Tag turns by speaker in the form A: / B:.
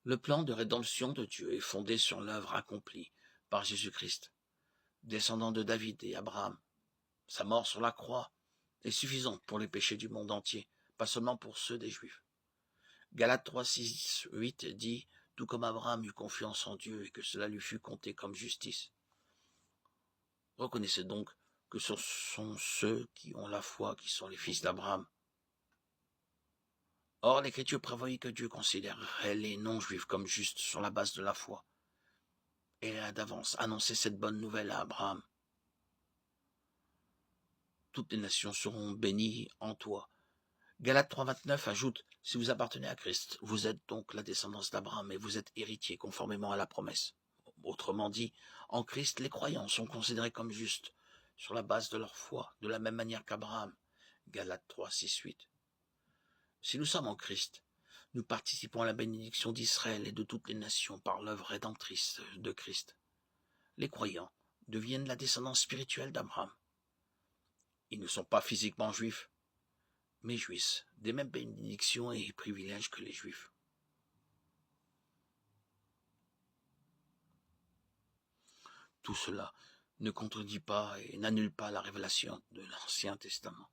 A: Le plan de rédemption de Dieu est fondé sur l'œuvre accomplie par Jésus-Christ, descendant de David et Abraham. Sa mort sur la croix est suffisante pour les péchés du monde entier, pas seulement pour ceux des Juifs. Galates 3, 6, 8 dit « Tout comme Abraham eut confiance en Dieu et que cela lui fut compté comme justice. » Reconnaissez donc que ce sont ceux qui ont la foi qui sont les fils d'Abraham. Or, l'Écriture prévoyait que Dieu considérerait les non-juifs comme justes sur la base de la foi. Et elle a d'avance annoncé cette bonne nouvelle à Abraham. Toutes les nations seront bénies en toi. Galates 3, 29 ajoute « Si vous appartenez à Christ, vous êtes donc la descendance d'Abraham et vous êtes héritier conformément à la promesse. » Autrement dit, en Christ, les croyants sont considérés comme justes sur la base de leur foi, de la même manière qu'Abraham. Galates 3, 6, 8. Si nous sommes en Christ, nous participons à la bénédiction d'Israël et de toutes les nations par l'œuvre rédemptrice de Christ. Les croyants deviennent la descendance spirituelle d'Abraham. Ils ne sont pas physiquement juifs, mais jouissent des mêmes bénédictions et privilèges que les juifs. Tout cela ne contredit pas et n'annule pas la révélation de l'Ancien Testament.